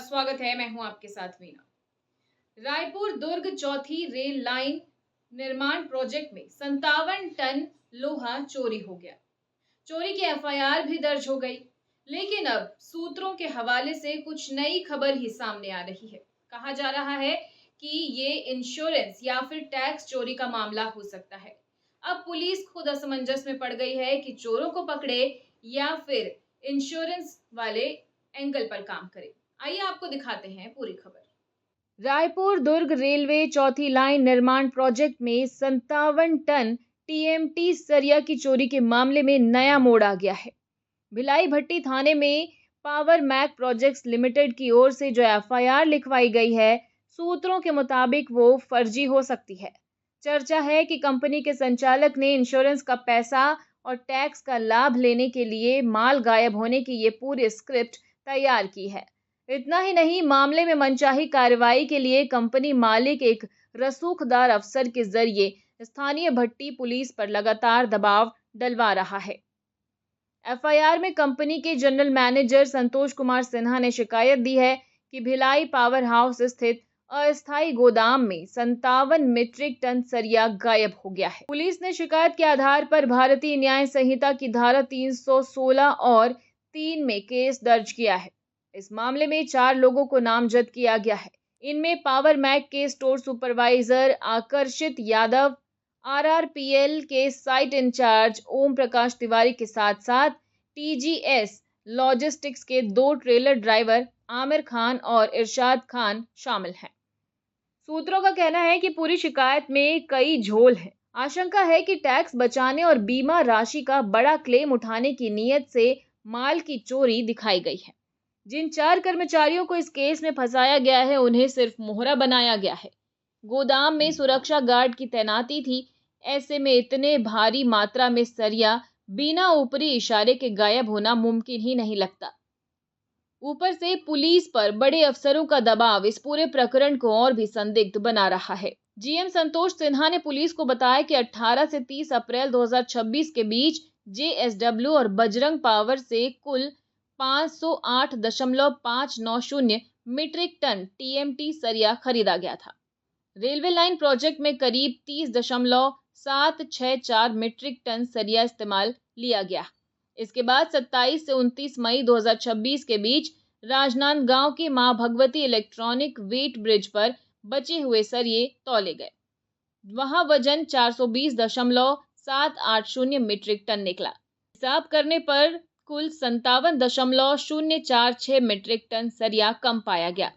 स्वागत है। मैं हूं आपके साथ वीना। रायपुर दुर्ग चौथी रेल लाइन निर्माण प्रोजेक्ट में 57 टन लोहा चोरी हो गया। चोरी की एफआईआर भी दर्ज हो गई, लेकिन अब सूत्रों के हवाले से कुछ नई खबर ही सामने आ रही है। कहा जा रहा है कि ये इंश्योरेंस या फिर टैक्स चोरी का मामला हो सकता है। अब पुलिस खुद असमंजस में पड़ गई है कि चोरों को पकड़े या फिर इंश्योरेंस वाले एंगल पर काम करे। आइए आपको दिखाते हैं पूरी खबर। रायपुर दुर्ग रेलवे चौथी लाइन निर्माण प्रोजेक्ट में 57 टन टीएमटी सरिया की चोरी के मामले में नया मोड़ आ गया है। भिलाई भट्टी थाने में पावर मैक प्रोजेक्ट्स लिमिटेड की ओर से जो एफआईआर लिखवाई गई है, सूत्रों के मुताबिक वो फर्जी हो सकती है। चर्चा है कि कंपनी के संचालक ने इंश्योरेंस का पैसा और टैक्स का लाभ लेने के लिए माल गायब होने की ये पूरी स्क्रिप्ट तैयार की है। इतना ही नहीं, मामले में मनचाही कार्रवाई के लिए कंपनी मालिक एक रसूखदार अफसर के जरिए स्थानीय भट्टी पुलिस पर लगातार दबाव डलवा रहा है। एफआईआर में कंपनी के जनरल मैनेजर संतोष कुमार सिन्हा ने शिकायत दी है कि भिलाई पावर हाउस स्थित अस्थायी गोदाम में 57 मीट्रिक टन सरिया गायब हो गया है। पुलिस ने शिकायत के आधार पर भारतीय न्याय संहिता की धारा 316 और 3 में केस दर्ज किया है। इस मामले में 4 लोगों को नामजद किया गया है। इनमें पावर मैक के स्टोर सुपरवाइजर आकर्षित यादव, आरआरपीएल के साइट इंचार्ज ओम प्रकाश तिवारी के साथ साथ टीजीएस लॉजिस्टिक्स के 2 ट्रेलर ड्राइवर आमिर खान और इरशाद खान शामिल हैं। सूत्रों का कहना है कि पूरी शिकायत में कई झोल हैं। आशंका है कि टैक्स बचाने और बीमा राशि का बड़ा क्लेम उठाने की नीयत से माल की चोरी दिखाई गई है। जिन 4 कर्मचारियों को इस केस में फंसाया गया है, उन्हें सिर्फ मोहरा बनाया गया है। गोदाम में सुरक्षा गार्ड की तैनाती थी। ऐसे में इतने भारी मात्रा में सरिया बिना ऊपरी इशारे के गायब होना मुमकिन ही नहीं लगता। ऊपर से पुलिस पर बड़े अफसरों का दबाव इस पूरे प्रकरण को और भी संदिग्ध बना रहा है। जीएम संतोष सिन्हा ने पुलिस को बताया कि 18 से 30 अप्रैल 2026 के बीच जेएसडब्ल्यू और बजरंग पावर से कुल 508.590 मीट्रिक टन टीएमटी सरिया खरीदा गया था। रेलवे लाइन प्रोजेक्ट में करीब 30.764 मीट्रिक टन सरिया इस्तेमाल लिया गया। इसके बाद 27 से 29 मई 2026 के बीच राजनांदगांव की मां भगवती इलेक्ट्रॉनिक वेट ब्रिज पर बचे हुए सरिये तौले गए। वहां वजन 420.780 मीट्रिक टन निकला। हिसाब करने पर कुल 57.046 मीट्रिक टन सरिया कम पाया गया।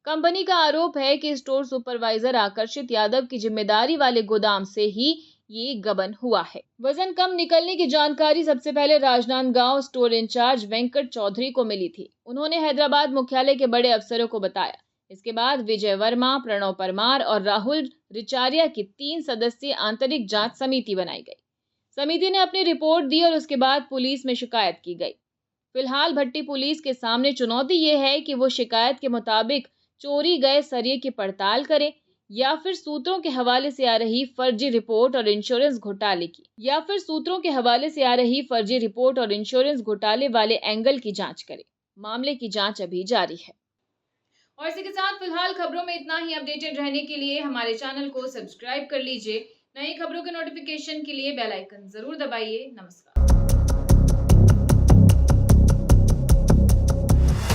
कंपनी का आरोप है कि स्टोर सुपरवाइजर आकर्षित यादव की जिम्मेदारी वाले गोदाम से ही ये गबन हुआ है। वजन कम निकलने की जानकारी सबसे पहले राजनांदगांव स्टोर इंचार्ज वेंकट चौधरी को मिली थी। उन्होंने हैदराबाद मुख्यालय के बड़े अफसरों को बताया। इसके बाद विजय वर्मा, प्रणव परमार और राहुल रिचारिया की 3 सदस्यीय आंतरिक जांच समिति बनाई गई। समिति ने अपनी रिपोर्ट दी और उसके बाद पुलिस में शिकायत की गई। फिलहाल भट्टी पुलिस के सामने चुनौती ये है कि वो शिकायत के मुताबिक चोरी गए सरिये की पड़ताल करे या फिर सूत्रों के हवाले से आ रही फर्जी रिपोर्ट और इंश्योरेंस घोटाले वाले एंगल की जांच करे। मामले की जांच अभी जारी है। और इसी के साथ फिलहाल खबरों में इतना ही। अपडेटेड रहने के लिए हमारे चैनल को सब्सक्राइब कर लीजिए। नई खबरों के नोटिफिकेशन के लिए बेल आइकन जरूर दबाइए। नमस्कार।